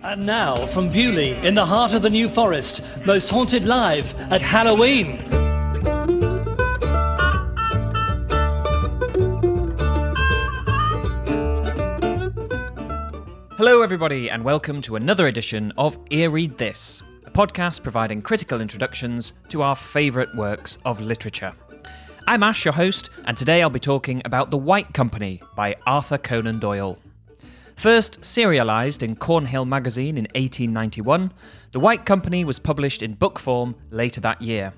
And now, from Bewley, in the heart of the New Forest, most haunted live at Halloween. Hello everybody, and welcome to another edition of Ear Read This, a podcast providing critical introductions to our favourite works of literature. I'm Ash, your host, and today I'll be talking about The White Company by Arthur Conan Doyle. First serialised in Cornhill magazine in 1891, The White Company was published in book form later that year.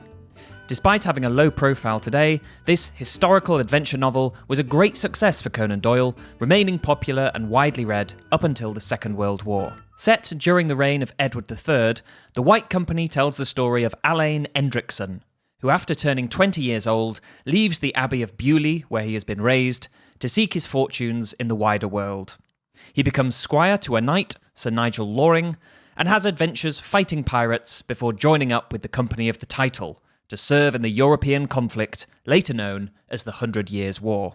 Despite having a low profile today, this historical adventure novel was a great success for Conan Doyle, remaining popular and widely read up until the Second World War. Set during the reign of Edward III, The White Company tells the story of Alain Hendrickson, who after turning 20 years old, leaves the Abbey of Bewley, where he has been raised, to seek his fortunes in the wider world. He becomes squire to a knight, Sir Nigel Loring, and has adventures fighting pirates before joining up with the Company of the Title to serve in the European conflict, later known as the 100 Years' War.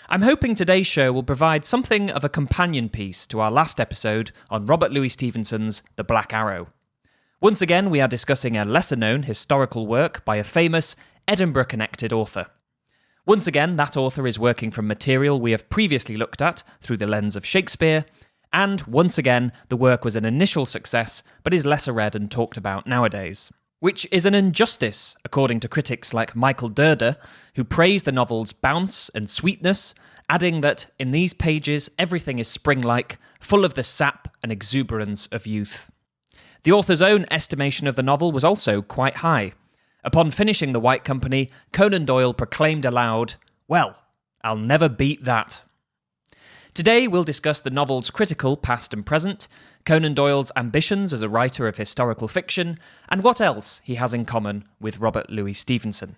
I'm hoping today's show will provide something of a companion piece to our last episode on Robert Louis Stevenson's The Black Arrow. Once again, we are discussing a lesser-known historical work by a famous Edinburgh-connected author. Once again, that author is working from material we have previously looked at through the lens of Shakespeare, and once again, the work was an initial success, but is lesser read and talked about nowadays. Which is an injustice, according to critics like Michael Derder, who praise the novel's bounce and sweetness, adding that in these pages everything is spring-like, full of the sap and exuberance of youth. The author's own estimation of the novel was also quite high. Upon finishing The White Company, Conan Doyle proclaimed aloud, "Well, I'll never beat that." Today we'll discuss the novel's critical past and present, Conan Doyle's ambitions as a writer of historical fiction, and what else he has in common with Robert Louis Stevenson.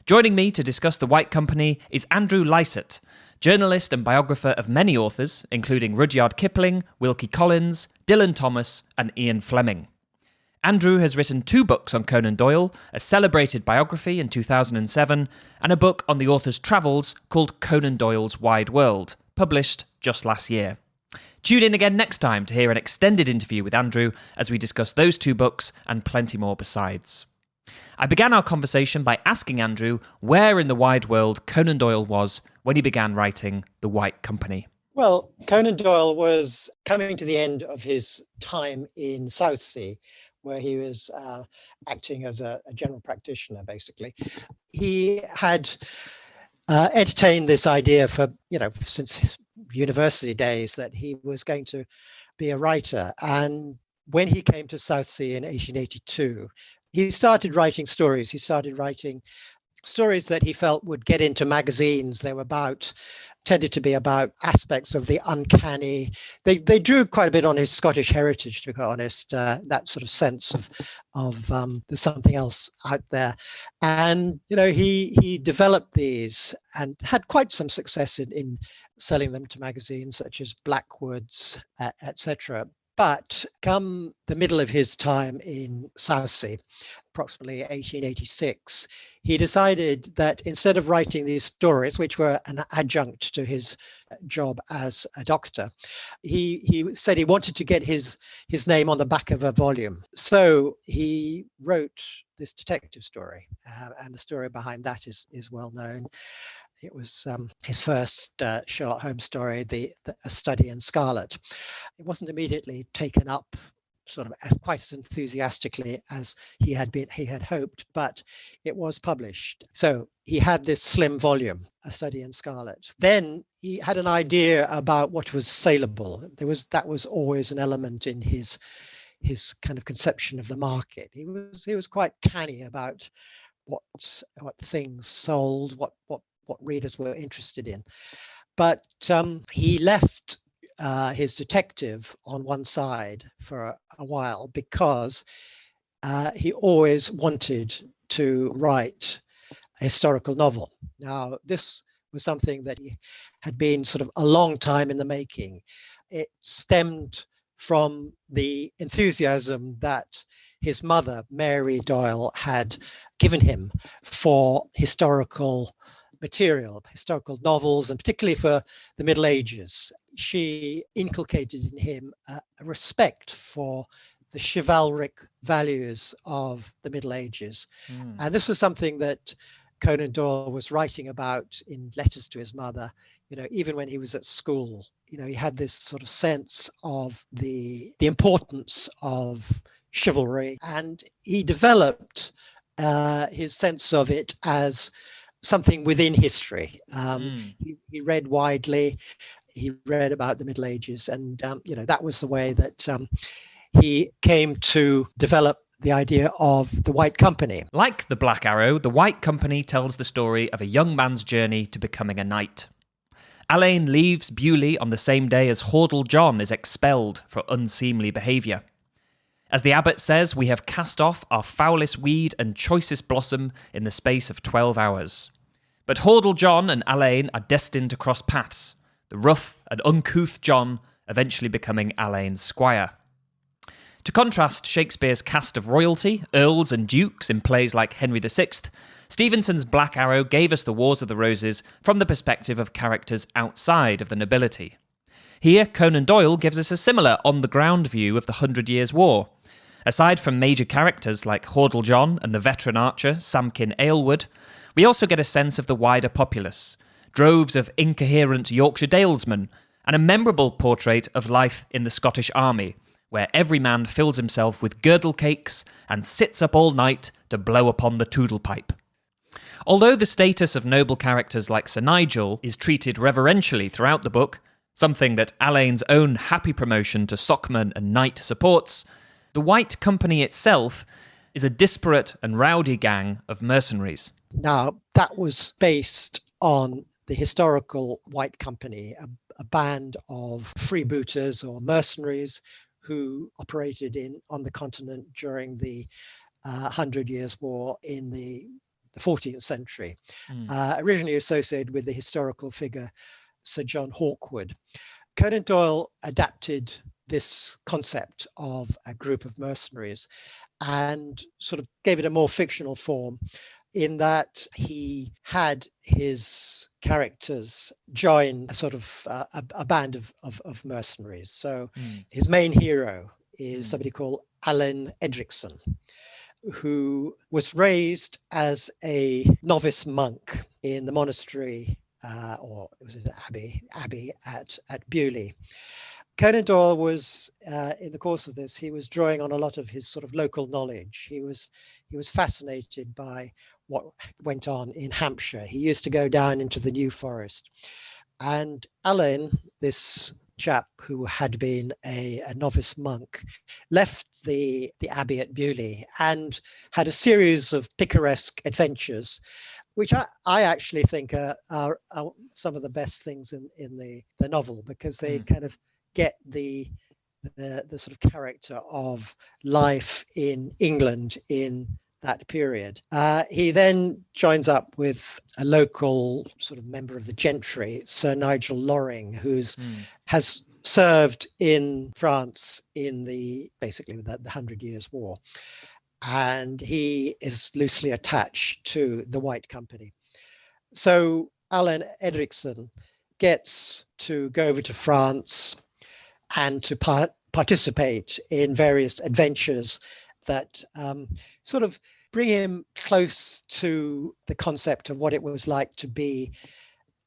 Joining me to discuss The White Company is Andrew Lycett, journalist and biographer of many authors, including Rudyard Kipling, Wilkie Collins, Dylan Thomas, and Ian Fleming. Andrew has written 2 books on Conan Doyle, a celebrated biography in 2007, and a book on the author's travels called Conan Doyle's Wide World, published just last year. Tune in again next time to hear an extended interview with Andrew as we discuss those 2 books and plenty more besides. I began our conversation by asking Andrew where in the wide world Conan Doyle was when he began writing The White Company. Well, Conan Doyle was coming to the end of his time in Southsea, where he was acting as a general practitioner, basically. He had entertained this idea since his university days that he was going to be a writer. And when he came to Southsea in 1882, he started writing stories. He started writing stories that he felt would get into magazines. They were tended to be about aspects of the uncanny. They drew quite a bit on his Scottish heritage, to be honest, that sort of sense of there's something else out there. And, he developed these and had quite some success in selling them to magazines such as Blackwood's, etc. But come the middle of his time in Southsea, approximately 1886, he decided that instead of writing these stories, which were an adjunct to his job as a doctor, he said he wanted to get his name on the back of a volume. So he wrote this detective story, and the story behind that is well known. It was his first Sherlock Holmes story, A Study in Scarlet. It wasn't immediately taken up sort of quite as enthusiastically as he had hoped, but it was published. So he had this slim volume, A Study in Scarlet. Then he had an idea about what was saleable. That was always an element in his kind of conception of the market. He was quite canny about what things sold, what readers were interested in. But he left his detective on one side for a while because he always wanted to write a historical novel. Now, this was something that he had been sort of a long time in the making. It stemmed from the enthusiasm that his mother, Mary Doyle, had given him for historical material, historical novels, and particularly for the Middle Ages. She inculcated in him a respect for the chivalric values of the Middle Ages. And this was something that Conan Doyle was writing about in letters to his mother, even when he was at school. He had this sort of sense of the importance of chivalry, and he developed his sense of it as something within history. He read widely. He read about the Middle Ages, and that was the way that he came to develop the idea of the White Company. Like the Black Arrow, the White Company tells the story of a young man's journey to becoming a knight. Alain leaves Beaulieu on the same day as Hordle John is expelled for unseemly behaviour. As the abbot says, we have cast off our foulest weed and choicest blossom in the space of 12 hours. But Hordle John and Alain are destined to cross paths, the rough and uncouth John eventually becoming Alain's squire. To contrast Shakespeare's cast of royalty, earls and dukes in plays like Henry VI, Stevenson's Black Arrow gave us the Wars of the Roses from the perspective of characters outside of the nobility. Here, Conan Doyle gives us a similar on-the-ground view of the 100 Years' War. Aside from major characters like Hordle John and the veteran archer Samkin Aylward, we also get a sense of the wider populace, droves of incoherent Yorkshire dalesmen, and a memorable portrait of life in the Scottish army, where every man fills himself with girdle cakes and sits up all night to blow upon the toodle pipe. Although the status of noble characters like Sir Nigel is treated reverentially throughout the book, something that Alain's own happy promotion to Sockman and Knight supports, the White Company itself is a disparate and rowdy gang of mercenaries. Now, that was based on the historical White Company, a band of freebooters or mercenaries who operated on the continent during the 100 Years' War in the 14th century, originally associated with the historical figure Sir John Hawkwood. Conan Doyle adapted this concept of a group of mercenaries and sort of gave it a more fictional form, in that he had his characters join a sort of a band of mercenaries. So his main hero is somebody called Alan Edrickson, who was raised as a novice monk in the monastery, or it was an abbey at Beaulieu. Conan Doyle was, in the course of this, he was drawing on a lot of his sort of local knowledge. He was fascinated by what went on in Hampshire. He used to go down into the New Forest. And Alain, this chap who had been a novice monk, left the abbey at Beaulieu and had a series of picaresque adventures, which I actually think are some of the best things in the novel, because they kind of get the sort of character of life in England in that period. He then joins up with a local sort of member of the gentry, Sir Nigel Loring, who's has served in France in basically the 100 Years' War. And he is loosely attached to the White Company. So Alan Edrickson gets to go over to France and to participate in various adventures that sort of bring him close to the concept of what it was like to be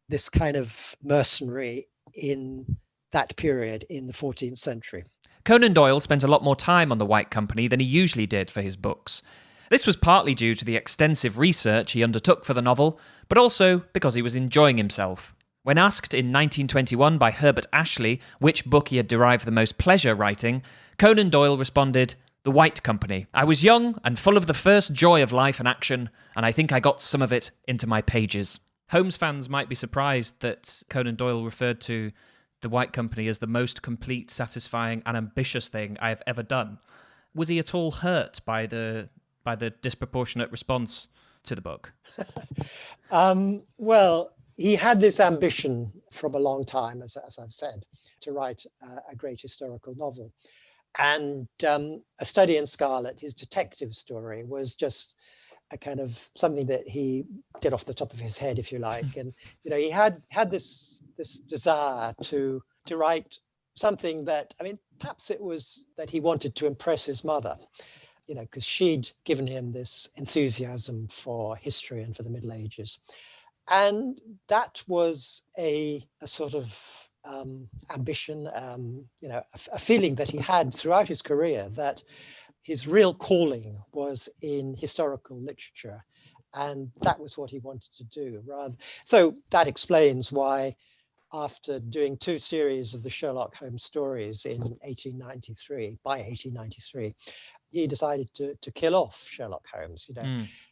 this kind of mercenary in that period in the 14th century. Conan Doyle spent a lot more time on the White Company than he usually did for his books. This was partly due to the extensive research he undertook for the novel, but also because he was enjoying himself. When asked in 1921 by Herbert Ashley which book he had derived the most pleasure writing, Conan Doyle responded, "The White Company. I was young and full of the first joy of life and action, and I think I got some of it into my pages." Holmes fans might be surprised that Conan Doyle referred to The White Company as the most complete, satisfying and ambitious thing I have ever done. Was he at all hurt by the disproportionate response to the book? Well, he had this ambition from a long time, as I've said, to write a great historical novel. And A Study in Scarlet, his detective story, was just a kind of something that he did off the top of his head, if you like. And he had this desire to write something that, I mean, perhaps it was that he wanted to impress his mother, because she'd given him this enthusiasm for history and for the Middle Ages. And that was a sort of ambition, a feeling that he had throughout his career, that his real calling was in historical literature. And that was what he wanted to do. So that explains why, after doing 2 series of the Sherlock Holmes stories by 1893, he decided to kill off Sherlock Holmes,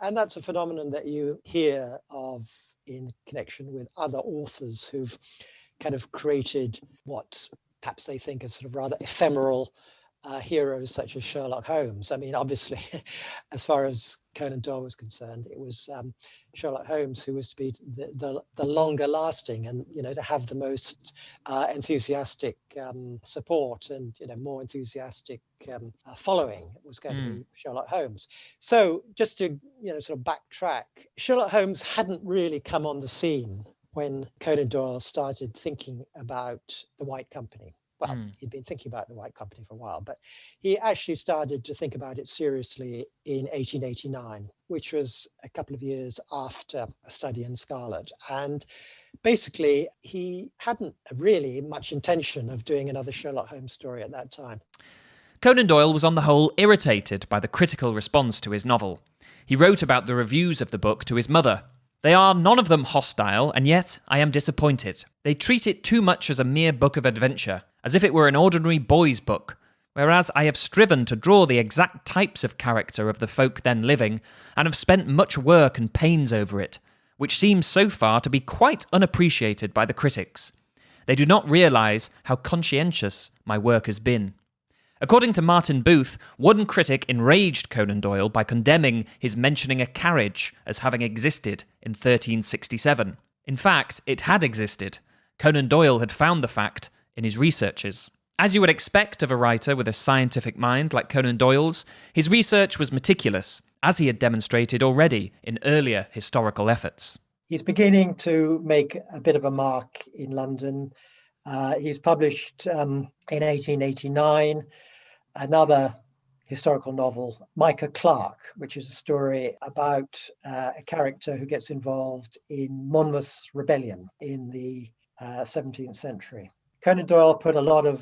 And that's a phenomenon that you hear of in connection with other authors who've kind of created what perhaps they think are sort of rather ephemeral heroes such as Sherlock Holmes. I mean, obviously, as far as Conan Doyle was concerned, it was Sherlock Holmes who was to be the longer lasting, and to have the most enthusiastic support and more enthusiastic following was going to be Sherlock Holmes. So just to sort of backtrack, Sherlock Holmes hadn't really come on the scene when Conan Doyle started thinking about the White Company. Well, he'd been thinking about the White Company for a while, but he actually started to think about it seriously in 1889, which was a couple of years after A Study in Scarlet. And basically, he hadn't really much intention of doing another Sherlock Holmes story at that time. Conan Doyle was on the whole irritated by the critical response to his novel. He wrote about the reviews of the book to his mother. They are none of them hostile, and yet I am disappointed. They treat it too much as a mere book of adventure, as if it were an ordinary boy's book, whereas I have striven to draw the exact types of character of the folk then living, and have spent much work and pains over it, which seems so far to be quite unappreciated by the critics. They do not realise how conscientious my work has been. According to Martin Booth, one critic enraged Conan Doyle by condemning his mentioning a carriage as having existed in 1367. In fact, it had existed. Conan Doyle had found the fact in his researches. As you would expect of a writer with a scientific mind like Conan Doyle's, his research was meticulous, as he had demonstrated already in earlier historical efforts. He's beginning to make a bit of a mark in London. He's published in 1889 another historical novel, Micah Clarke, which is a story about a character who gets involved in Monmouth's rebellion in the 17th century. Conan Doyle put a lot of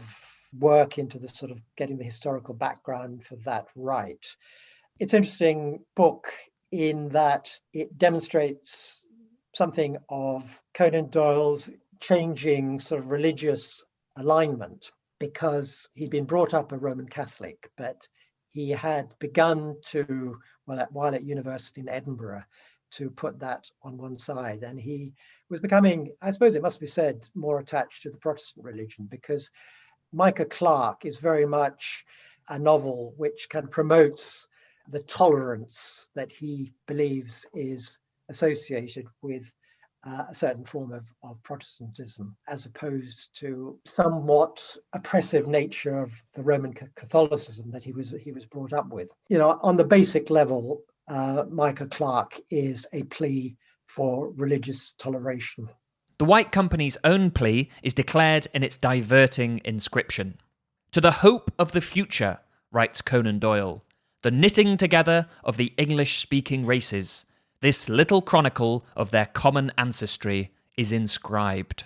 work into the sort of getting the historical background for that right. It's an interesting book in that it demonstrates something of Conan Doyle's changing sort of religious alignment, because he'd been brought up a Roman Catholic, but he had begun to, while at university in Edinburgh, to put that on one side. And he was becoming, I suppose it must be said, more attached to the Protestant religion, because Micah Clarke is very much a novel which kind of promotes the tolerance that he believes is associated with a certain form of Protestantism, as opposed to somewhat oppressive nature of the Roman Catholicism that he was brought up with. On the basic level, Micah Clarke is a plea for religious toleration. The White Company's own plea is declared in its diverting inscription. "To the hope of the future," writes Conan Doyle, "the knitting together of the English-speaking races, this little chronicle of their common ancestry is inscribed."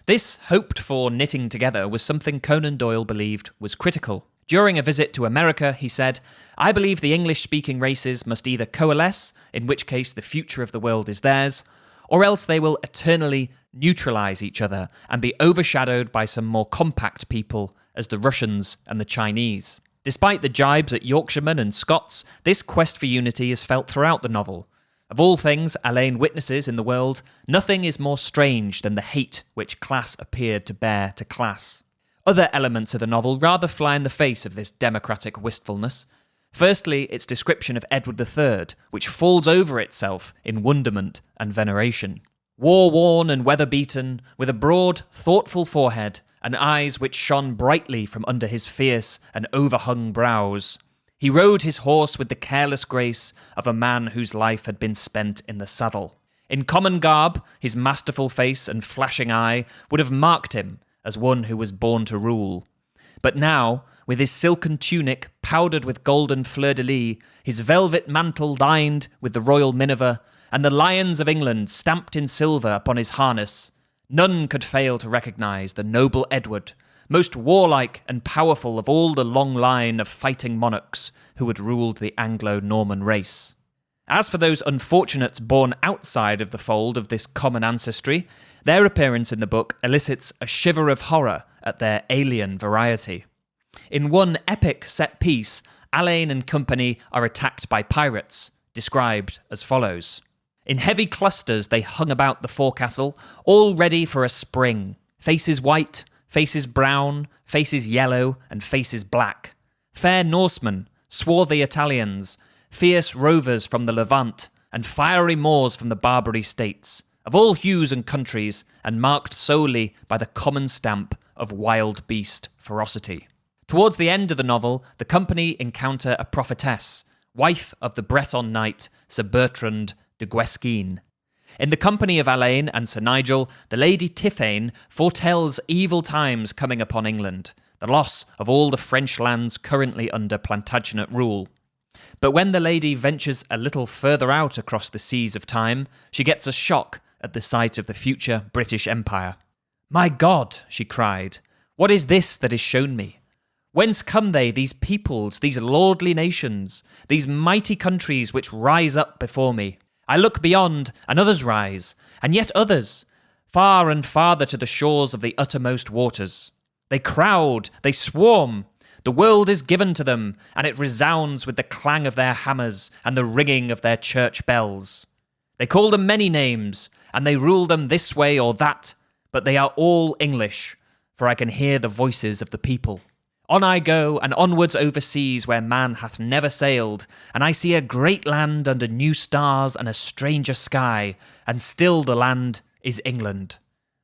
This hoped-for knitting together was something Conan Doyle believed was critical. During a visit to America, he said, "I believe the English-speaking races must either coalesce, in which case the future of the world is theirs, or else they will eternally neutralise each other and be overshadowed by some more compact people as the Russians and the Chinese." Despite the jibes at Yorkshiremen and Scots, this quest for unity is felt throughout the novel. Of all things Alleyne witnesses in the world, nothing is more strange than the hate which class appeared to bear to class. Other elements of the novel rather fly in the face of this democratic wistfulness. Firstly, its description of Edward III, which falls over itself in wonderment and veneration. War-worn and weather-beaten, with a broad, thoughtful forehead, and eyes which shone brightly from under his fierce and overhung brows, He rode his horse with the careless grace of a man whose life had been spent in the saddle. In common garb, his masterful face and flashing eye would have marked him as one who was born to rule. But now, with his silken tunic powdered with golden fleur-de-lis, his velvet mantle lined with the royal minever, and the lions of England stamped in silver upon his harness, none could fail to recognise the noble Edward, most warlike and powerful of all the long line of fighting monarchs who had ruled the Anglo-Norman race. As for those unfortunates born outside of the fold of this common ancestry, their appearance in the book elicits a shiver of horror at their alien variety. In one epic set piece, Alain and company are attacked by pirates, described as follows. In heavy clusters they hung about the forecastle, all ready for a spring, faces white, faces brown, faces yellow, and faces black. Fair Norsemen, swarthy Italians, fierce rovers from the Levant, and fiery Moors from the Barbary states, of all hues and countries, and marked solely by the common stamp of wild beast ferocity. Towards the end of the novel, the company encounter a prophetess, wife of the Breton knight Sir Bertrand de Guesquin. In the company of Alain and Sir Nigel, the Lady Tiphaine foretells evil times coming upon England, the loss of all the French lands currently under Plantagenet rule. But when the lady ventures a little further out across the seas of time, she gets a shock at the sight of the future British Empire. "My God," she cried, "what is this that is shown me? Whence come they, these peoples, these lordly nations, these mighty countries which rise up before me? I look beyond, and others rise, and yet others, far and farther to the shores of the uttermost waters. They crowd, they swarm. The world is given to them, and it resounds with the clang of their hammers and the ringing of their church bells. They call them many names, and they rule them this way or that, but they are all English, for I can hear the voices of the people. On I go, and onwards overseas where man hath never sailed, and I see a great land under new stars and a stranger sky, and still the land is England.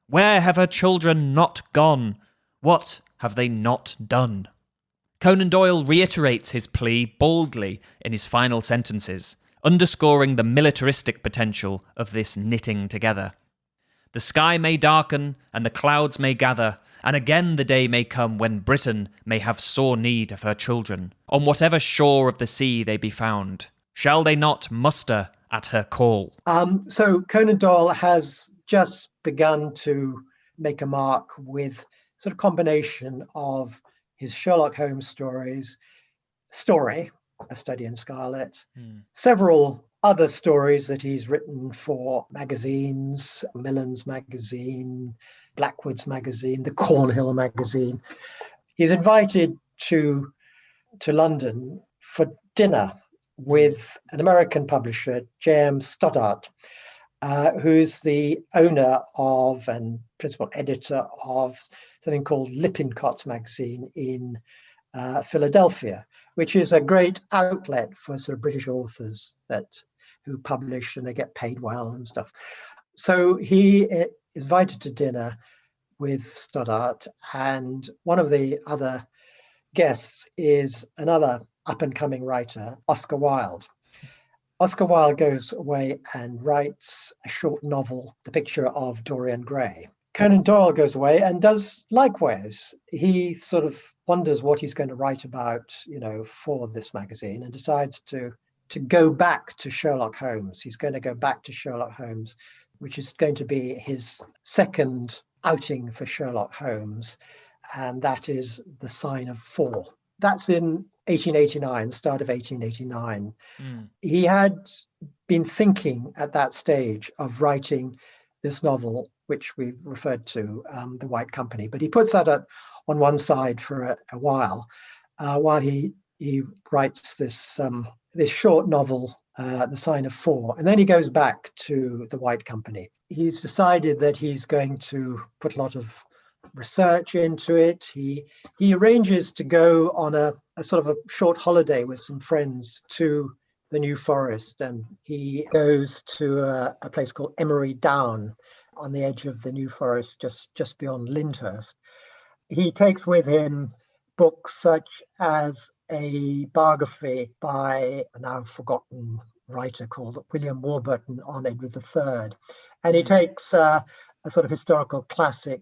Where have her children not gone? What have they not done?" Conan Doyle reiterates his plea boldly in his final sentences, underscoring the militaristic potential of this knitting together. "The sky may darken, and the clouds may gather, and again the day may come when Britain may have sore need of her children, on whatever shore of the sea they be found. Shall they not muster at her call?" So Conan Doyle has just begun to make a mark with sort of combination of his Sherlock Holmes story, A Study in Scarlet, several other stories that he's written for magazines, Millen's Magazine, Blackwood's Magazine, the Cornhill Magazine. He's invited to London for dinner with an American publisher, J.M. Stoddart, who's the owner of and principal editor of something called Lippincott's Magazine in Philadelphia, which is a great outlet for sort of British authors who publish and they get paid well and stuff. So he is invited to dinner with Stoddart, and one of the other guests is another up-and-coming writer, Oscar Wilde. Oscar Wilde goes away and writes a short novel, The Picture of Dorian Gray. Conan Doyle goes away and does likewise. He sort of wonders what he's going to write about, for this magazine, and decides to go back to Sherlock Holmes. He's going to go back to Sherlock Holmes, which is going to be his second outing for Sherlock Holmes, and that is The Sign of 4. That's in 1889, start of 1889. He had been thinking at that stage of writing this novel, which we referred to, The White Company, but he puts that on one side for a while he writes this short novel, The Sign of 4, and then he goes back to The White Company. He's decided that he's going to put a lot of research into it. He arranges to go on a sort of a short holiday with some friends to the New Forest, and he goes to a place called Emery Down on the edge of the New Forest, just beyond Lyndhurst. He takes with him books such as a biography by a now forgotten writer called William Warburton on Edward III. And he takes a sort of historical classic,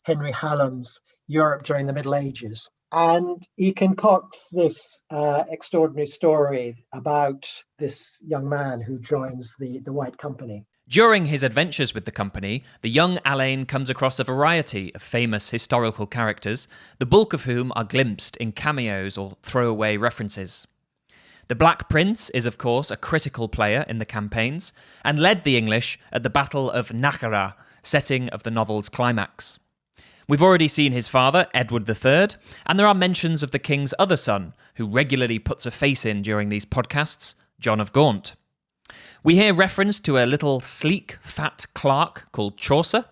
Henry Hallam's Europe during the Middle Ages. And he concocts this extraordinary story about this young man who joins the White Company. During his adventures with the company, the young Alain comes across a variety of famous historical characters, the bulk of whom are glimpsed in cameos or throwaway references. The Black Prince is, of course, a critical player in the campaigns, and led the English at the Battle of Nájera, setting of the novel's climax. We've already seen his father, Edward III, and there are mentions of the king's other son, who regularly puts a face in during these podcasts, John of Gaunt. We hear reference to a little sleek, fat clerk called Chaucer,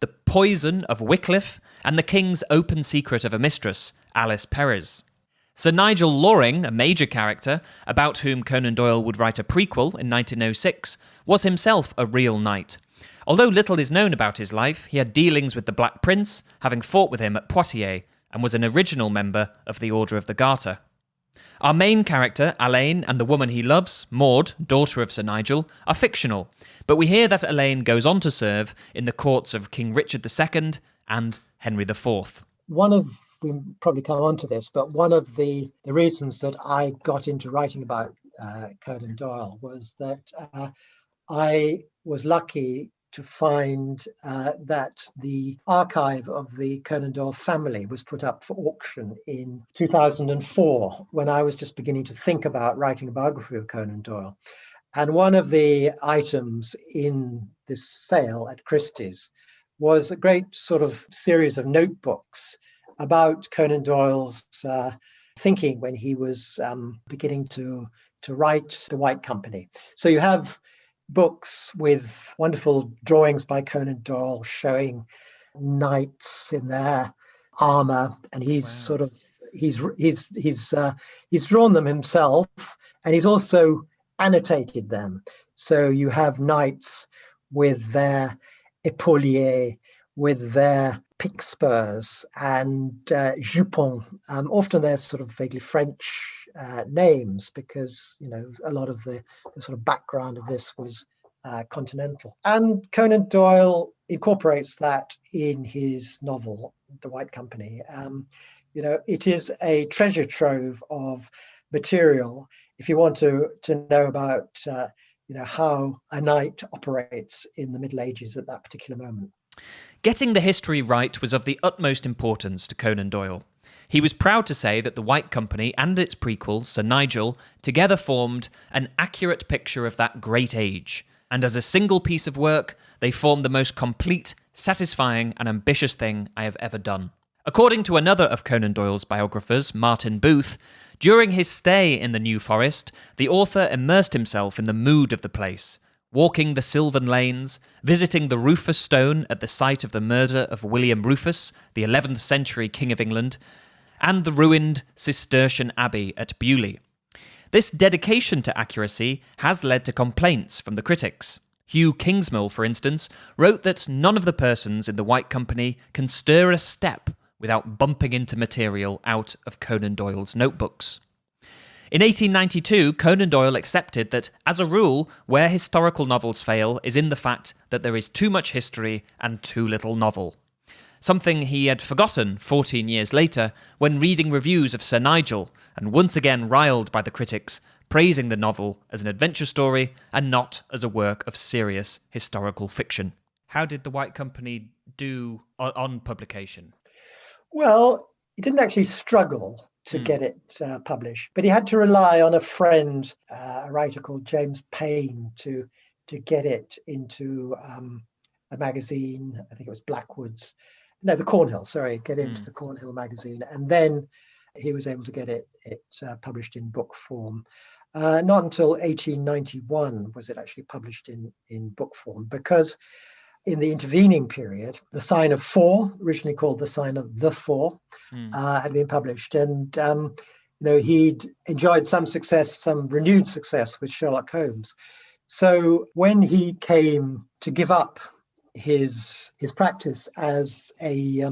the poison of Wycliffe, and the king's open secret of a mistress, Alice Perrers. Sir Nigel Loring, a major character, about whom Conan Doyle would write a prequel in 1906, was himself a real knight. Although little is known about his life, he had dealings with the Black Prince, having fought with him at Poitiers, and was an original member of the Order of the Garter. Our main character, Alain, and the woman he loves, Maud, daughter of Sir Nigel, are fictional, but we hear that Alain goes on to serve in the courts of King Richard II and Henry IV. We probably come on to this, but one of the reasons that I got into writing about Conan Doyle was that I was lucky to find that the archive of the Conan Doyle family was put up for auction in 2004, when I was just beginning to think about writing a biography of Conan Doyle. And one of the items in this sale at Christie's was a great sort of series of notebooks about Conan Doyle's thinking when he was beginning to write The White Company. So you have books with wonderful drawings by Conan Doyle showing knights in their armor, and he's drawn them himself, and he's also annotated them. So you have knights with their epauliers, with their pick spurs and jupons. Often they're sort of vaguely French names, because a lot of the sort of background of this was continental. And Conan Doyle incorporates that in his novel, The White Company. It is a treasure trove of material if you want to know about how a knight operates in the Middle Ages at that particular moment. Getting the history right was of the utmost importance to Conan Doyle. He was proud to say that The White Company and its prequel, Sir Nigel, together formed an accurate picture of that great age, and as a single piece of work, they formed the most complete, satisfying, and ambitious thing I have ever done. According to another of Conan Doyle's biographers, Martin Booth, during his stay in the New Forest, the author immersed himself in the mood of the place, walking the sylvan lanes, visiting the Rufus Stone at the site of the murder of William Rufus, the 11th century King of England, and the ruined Cistercian Abbey at Beaulieu. This dedication to accuracy has led to complaints from the critics. Hugh Kingsmill, for instance, wrote that none of the persons in the White Company can stir a step without bumping into material out of Conan Doyle's notebooks. In 1892, Conan Doyle accepted that, as a rule, where historical novels fail is in the fact that there is too much history and too little novel. Something he had forgotten 14 years later when reading reviews of Sir Nigel, and once again riled by the critics, praising the novel as an adventure story and not as a work of serious historical fiction. How did The White Company do on publication? Well, he didn't actually struggle to get it published, but he had to rely on a friend, a writer called James Payne, to get it into a magazine. I think it was the Cornhill, get into the Cornhill magazine. And then he was able to get it published in book form. Not until 1891 was it actually published in book form, because in the intervening period, The Sign of Four, originally called The Sign of the Four, had been published. And, he'd enjoyed some renewed success with Sherlock Holmes. So when he came to give up his practice as a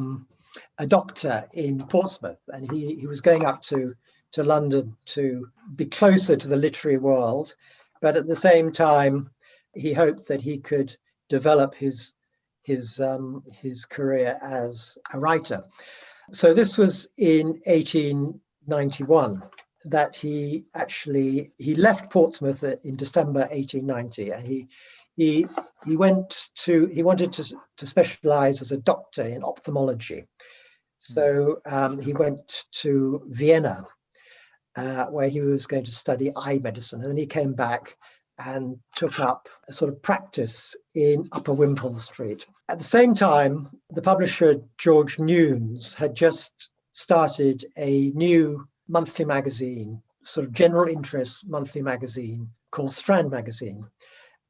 doctor in Portsmouth, and he was going up to to London to be closer to the literary world, but at the same time, he hoped that he could develop his career as a writer. So this was in 1891 that he left Portsmouth in December 1890, and he wanted to specialize as a doctor in ophthalmology. So he went to Vienna, where he was going to study eye medicine, and then he came back and took up a sort of practice in Upper Wimpole Street. At the same time, the publisher George Newnes had just started a new monthly magazine, sort of general interest monthly magazine called Strand Magazine.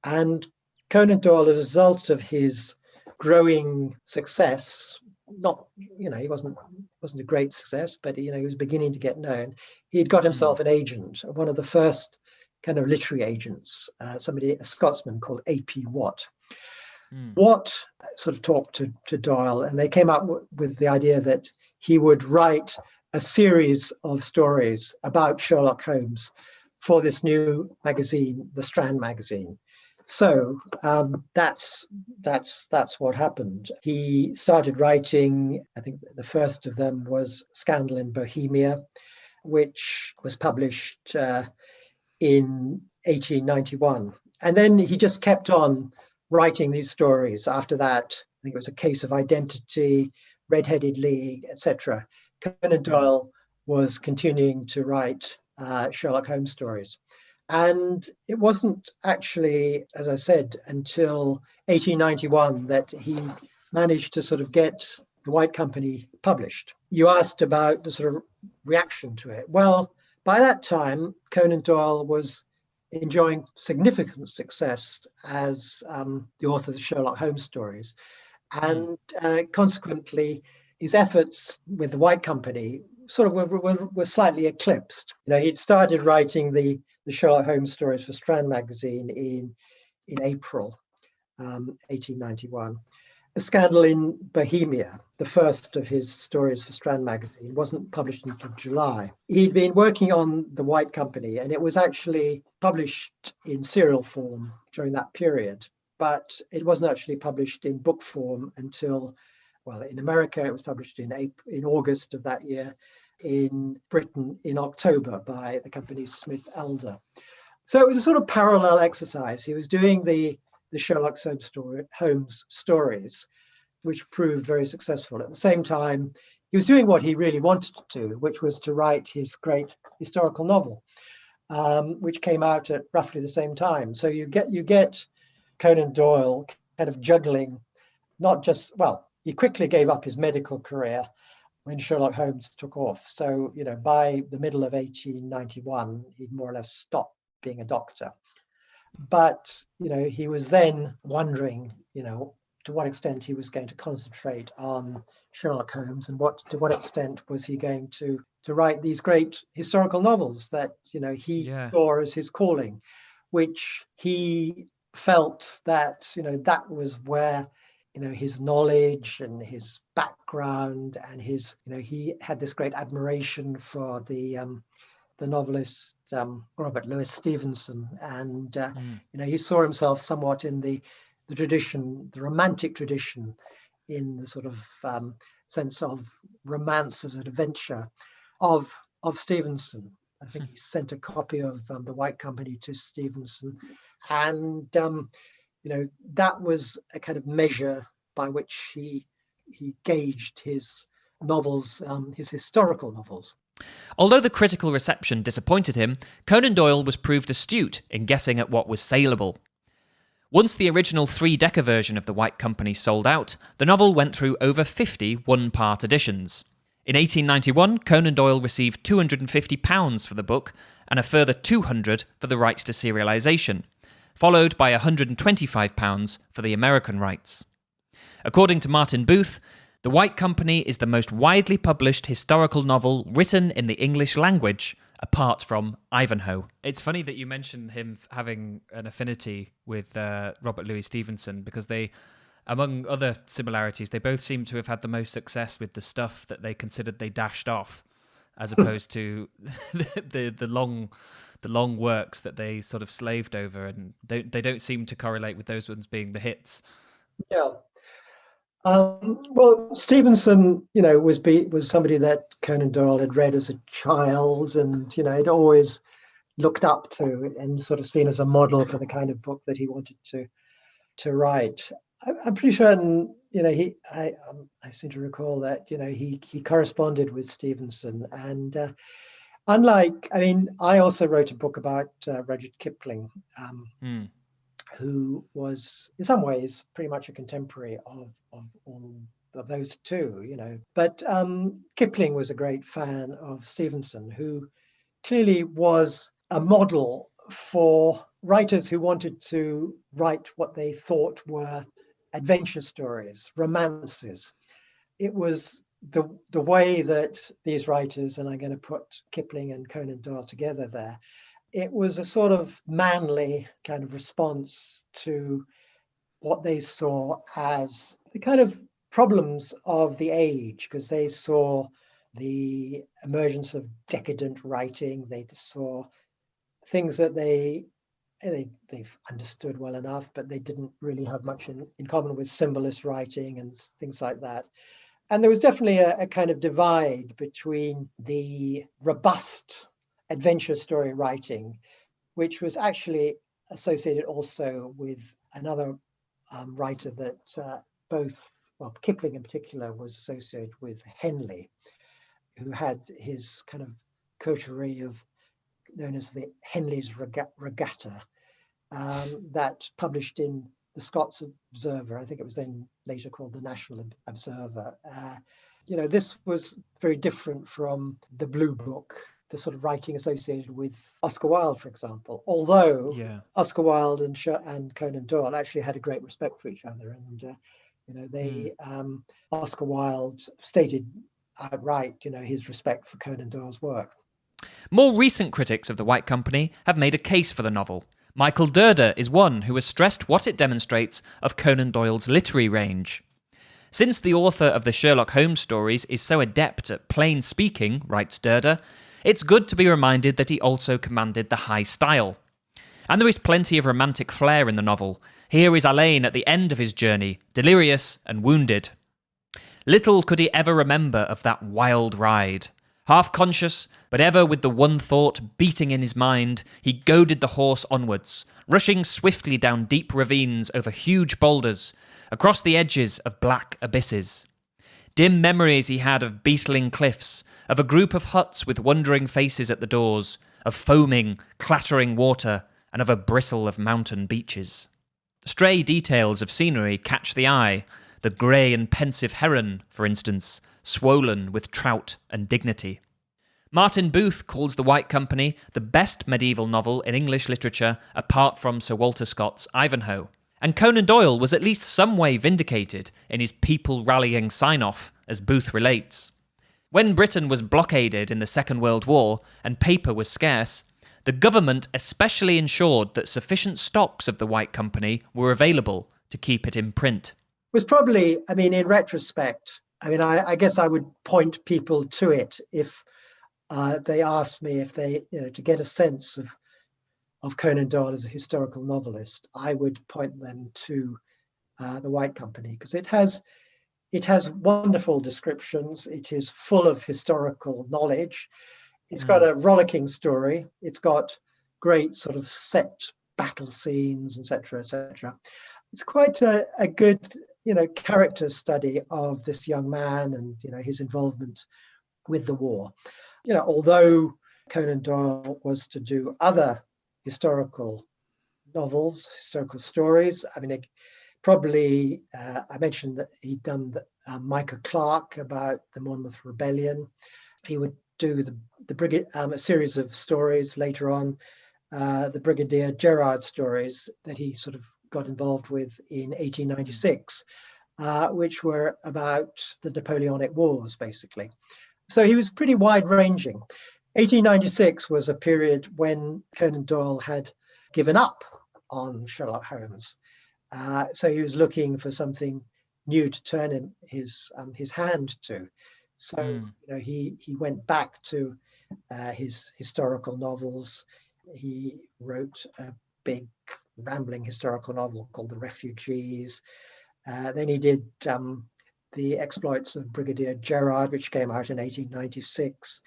And Conan Doyle, as a result of his growing success, he wasn't a great success, but he was beginning to get known. He'd got himself an agent, one of the first kind of literary agents, a Scotsman called A.P. Watt. Watt sort of talked to Doyle, and they came up with the idea that he would write a series of stories about Sherlock Holmes for this new magazine, the Strand Magazine. So that's what happened. He started writing. I think the first of them was Scandal in Bohemia, which was published in 1891. And then he just kept on writing these stories. After that, I think it was A Case of Identity, Red-Headed League, etc. Conan Doyle was continuing to write Sherlock Holmes stories. And it wasn't actually, as I said, until 1891 that he managed to sort of get The White Company published. You asked about the sort of reaction to it. Well, by that time, Conan Doyle was enjoying significant success as the author of the Sherlock Holmes stories. And consequently, his efforts with the White Company sort of were slightly eclipsed. He'd started writing the Sherlock Holmes stories for Strand Magazine in April 1891. A Scandal in Bohemia, the first of his stories for Strand Magazine, wasn't published until July. He'd been working on The White Company, and it was actually published in serial form during that period, but it wasn't actually published in book form until, well, in America, it was published in August of that year, in Britain in October by the company Smith Elder. So it was a sort of parallel exercise. He was doing the Sherlock Holmes stories, which proved very successful. At the same time, he was doing what he really wanted to do, which was to write his great historical novel, which came out at roughly the same time. So you get Conan Doyle kind of juggling, not just, well, he quickly gave up his medical career when Sherlock Holmes took off. So, by the middle of 1891, he'd more or less stopped being a doctor. But, he was then wondering, to what extent he was going to concentrate on Sherlock Holmes, and to what extent was he going to write these great historical novels that, he saw as his calling, which he felt that, that was where, his knowledge and his background and his, he had this great admiration for the novelist Robert Louis Stevenson, and he saw himself somewhat in the tradition, the romantic tradition, in the sort of sense of romance as an adventure of Stevenson. I think he sent a copy of The White Company to Stevenson, and that was a kind of measure by which he gauged his novels, his historical novels. Although the critical reception disappointed him, Conan Doyle was proved astute in guessing at what was saleable. Once the original 3-decker version of The White Company sold out, the novel went through over 50 one-part editions. In 1891, Conan Doyle received £250 for the book and a further £200 for the rights to serialisation, followed by £125 for the American rights. According to Martin Booth, The White Company is the most widely published historical novel written in the English language, apart from Ivanhoe. It's funny that you mentioned him having an affinity with Robert Louis Stevenson, because they, among other similarities, they both seem to have had the most success with the stuff that they considered they dashed off. as opposed to the long works that they sort of slaved over, and they don't seem to correlate with those ones being the hits. Yeah. Well, Stevenson, was somebody that Conan Doyle had read as a child, and had always looked up to and sort of seen as a model for the kind of book that he wanted to write. I'm pretty certain, I seem to recall that he corresponded with Stevenson, and I also wrote a book about Rudyard Kipling. Who was in some ways pretty much a contemporary of all of those two, But Kipling was a great fan of Stevenson, who clearly was a model for writers who wanted to write what they thought were adventure stories, romances. It was the way that these writers, and I'm going to put Kipling and Conan Doyle together there, it was a sort of manly kind of response to what they saw as the kind of problems of the age, because they saw the emergence of decadent writing. They saw things that they've understood well enough, but they didn't really have much in common with symbolist writing and things like that. And there was definitely a kind of divide between the robust adventure story writing, which was actually associated also with another writer that Kipling in particular was associated with, Henley, who had his kind of coterie of known as the Henley's Regatta, that published in the Scots Observer. I think it was then later called the National Observer. This was very different from the Blue Book, the sort of writing associated with Oscar Wilde, for example. Although Oscar Wilde and Conan Doyle actually had a great respect for each other, and Oscar Wilde stated outright, his respect for Conan Doyle's work. More recent critics of The White Company have made a case for the novel. Michael Derder is one who has stressed what it demonstrates of Conan Doyle's literary range. Since the author of the Sherlock Holmes stories is so adept at plain speaking, writes Derder, it's good to be reminded that he also commanded the high style. And there is plenty of romantic flair in the novel. Here is Alain at the end of his journey, delirious and wounded. Little could he ever remember of that wild ride. Half conscious, but ever with the one thought beating in his mind, he goaded the horse onwards, rushing swiftly down deep ravines over huge boulders, across the edges of black abysses. Dim memories he had of beetling cliffs, of a group of huts with wondering faces at the doors, of foaming, clattering water, and of a bristle of mountain beaches. Stray details of scenery catch the eye, the grey and pensive heron, for instance, swollen with trout and dignity. Martin Booth calls The White Company the best medieval novel in English literature apart from Sir Walter Scott's Ivanhoe. And Conan Doyle was at least some way vindicated in his people-rallying sign-off, as Booth relates. When Britain was blockaded in the Second World War and paper was scarce, the government especially ensured that sufficient stocks of The White Company were available to keep it in print. It was probably, in retrospect, I guess I would point people to it if they asked me if they, to get a sense of Conan Doyle as a historical novelist, I would point them to The White Company, because it has wonderful descriptions. It is full of historical knowledge. It's got a rollicking story. It's got great sort of set battle scenes, etc., etc. It's quite a good, character study of this young man and, his involvement with the war. Although Conan Doyle was to do other historical novels, historical stories, I mentioned that he'd done Micah Clarke about the Monmouth Rebellion. He would do a series of stories later on, the Brigadier Gerard stories that he sort of got involved with in 1896, which were about the Napoleonic Wars, basically. So he was pretty wide-ranging. 1896 was a period when Conan Doyle had given up on Sherlock Holmes. So he was looking for something new to turn his hand to. So Mm. he went back to his historical novels. He wrote a big rambling historical novel called The Refugees. Then he did The Exploits of Brigadier Gerard, which came out in 1896.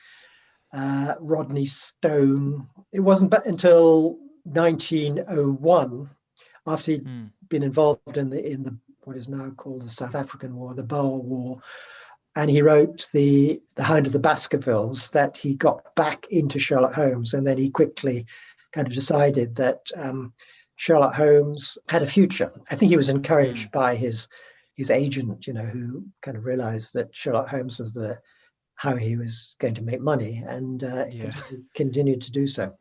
Rodney Stone. It wasn't until 1901, after he'd been involved in the what is now called the South African War, the Boer War, and he wrote the Hound of the Baskervilles, that he got back into Sherlock Holmes, and then he quickly kind of decided that Sherlock Holmes had a future. I think he was encouraged by his agent, who kind of realized that Sherlock Holmes was how he was going to make money, and continued to do so.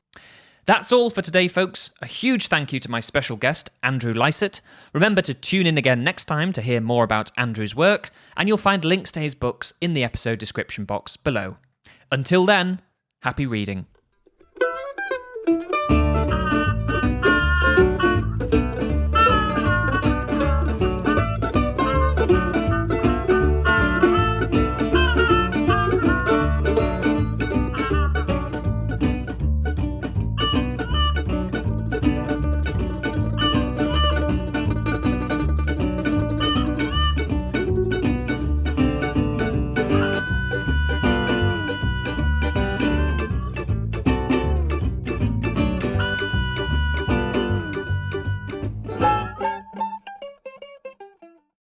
That's all for today, folks. A huge thank you to my special guest, Andrew Lycett. Remember to tune in again next time to hear more about Andrew's work, and you'll find links to his books in the episode description box below. Until then, happy reading.